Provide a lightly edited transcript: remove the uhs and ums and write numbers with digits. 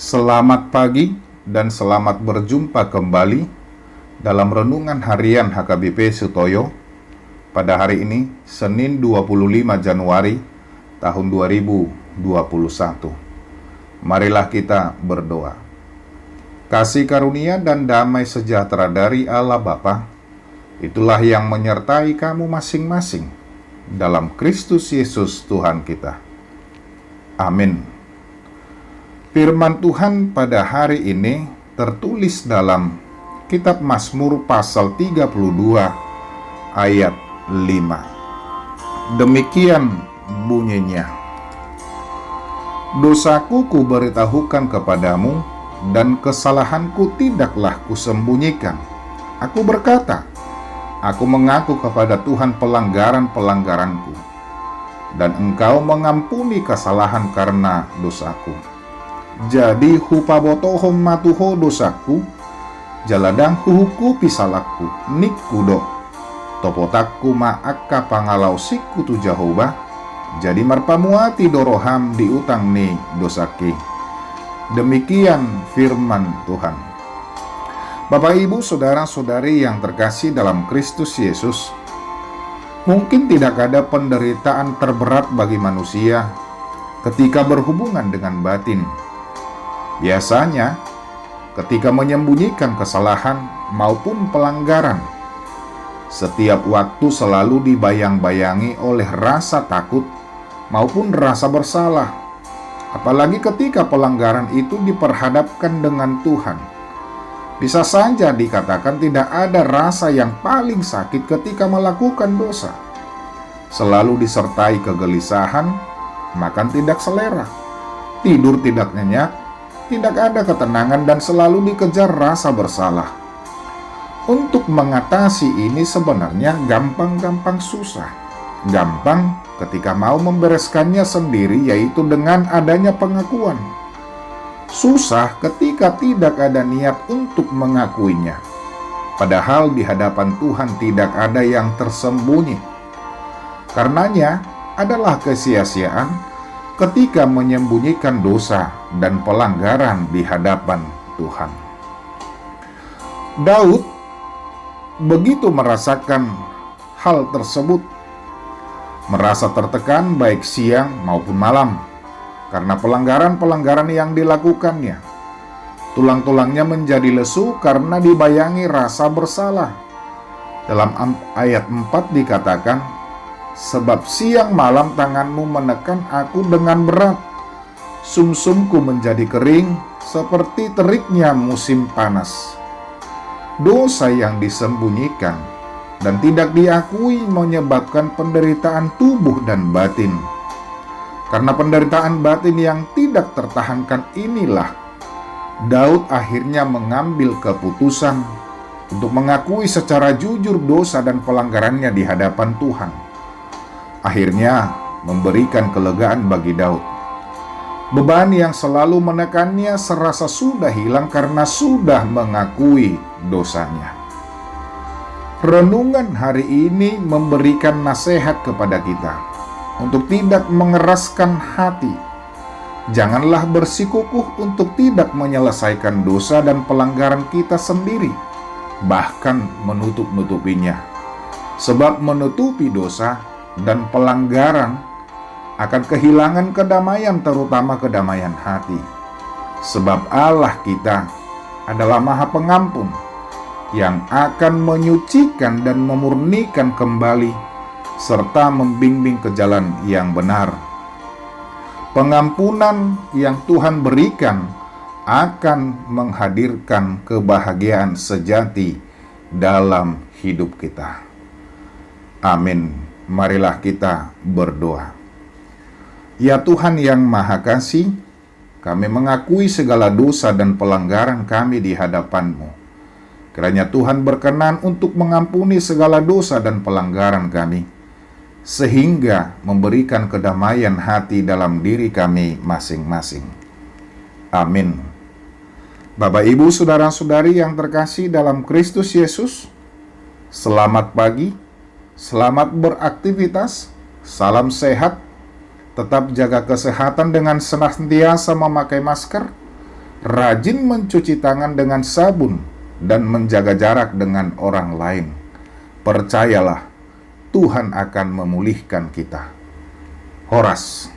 Selamat pagi dan selamat berjumpa kembali dalam Renungan Harian HKBP Sutoyo pada hari ini, Senin 25 Januari tahun 2021. Marilah kita berdoa. Kasih karunia dan damai sejahtera dari Allah Bapa, itulah yang menyertai kamu masing-masing dalam Kristus Yesus Tuhan kita. Amin. Firman Tuhan pada hari ini tertulis dalam Kitab Mazmur pasal 32 ayat 5. Demikian bunyinya. Dosaku kuberitahukan kepadamu, dan kesalahanku tidaklah kusembunyikan. Aku berkata, aku mengaku kepada Tuhan pelanggaran-pelanggaranku, dan Engkau mengampuni kesalahan karena dosaku. Jadi hupabotohom matuho dosaku, jaladang huhuku pisalakku, nikkudo, topotakku ma'akka pangalau sikutu Jehovah, jadi marpamuati doroham diutang ni dosaki. Demikian firman Tuhan. Bapak, Ibu, saudara-saudari yang terkasih dalam Kristus Yesus, mungkin tidak ada penderitaan terberat bagi manusia ketika berhubungan dengan batin. Biasanya, ketika menyembunyikan kesalahan maupun pelanggaran, setiap waktu selalu dibayang-bayangi oleh rasa takut maupun rasa bersalah. Apalagi ketika pelanggaran itu diperhadapkan dengan Tuhan. Bisa saja dikatakan tidak ada rasa yang paling sakit ketika melakukan dosa. Selalu disertai kegelisahan, makan tidak selera, tidur tidak nyenyak, tidak ada ketenangan, dan selalu dikejar rasa bersalah. Untuk mengatasi ini sebenarnya gampang-gampang susah. Gampang ketika mau membereskannya sendiri, yaitu dengan adanya pengakuan. Susah ketika tidak ada niat untuk mengakuinya. Padahal di hadapan Tuhan tidak ada yang tersembunyi. Karenanya adalah kesia-siaan ketika menyembunyikan dosa dan pelanggaran di hadapan Tuhan. Daud begitu merasakan hal tersebut, merasa tertekan baik siang maupun malam karena pelanggaran-pelanggaran yang dilakukannya. Tulang-tulangnya menjadi lesu karena dibayangi rasa bersalah. Dalam ayat 4 dikatakan, sebab siang malam tanganmu menekan aku dengan berat, sumsumku menjadi kering seperti teriknya musim panas. Dosa yang disembunyikan dan tidak diakui menyebabkan penderitaan tubuh dan batin. Karena penderitaan batin yang tidak tertahankan inilah, Daud akhirnya mengambil keputusan untuk mengakui secara jujur dosa dan pelanggarannya di hadapan Tuhan. Akhirnya memberikan kelegaan bagi Daud. Beban yang selalu menekannya serasa sudah hilang karena sudah mengakui dosanya. Renungan hari ini memberikan nasihat kepada kita untuk tidak mengeraskan hati. Janganlah bersikukuh untuk tidak menyelesaikan dosa dan pelanggaran kita sendiri, bahkan menutup-nutupinya. Sebab menutupi dosa dan pelanggaran akan kehilangan kedamaian, terutama kedamaian hati. Sebab Allah kita adalah Maha Pengampun yang akan menyucikan dan memurnikan kembali serta membimbing ke jalan yang benar. Pengampunan yang Tuhan berikan akan menghadirkan kebahagiaan sejati dalam hidup kita. Amin. Marilah kita berdoa. Ya Tuhan yang Maha Kasih, kami mengakui segala dosa dan pelanggaran kami di hadapan-Mu. Kiranya Tuhan berkenan untuk mengampuni segala dosa dan pelanggaran kami, sehingga memberikan kedamaian hati dalam diri kami masing-masing. Amin. Bapak, Ibu, saudara-saudari yang terkasih dalam Kristus Yesus, selamat pagi. Selamat beraktivitas, salam sehat, tetap jaga kesehatan dengan senantiasa memakai masker, rajin mencuci tangan dengan sabun, dan menjaga jarak dengan orang lain. Percayalah, Tuhan akan memulihkan kita. Horas.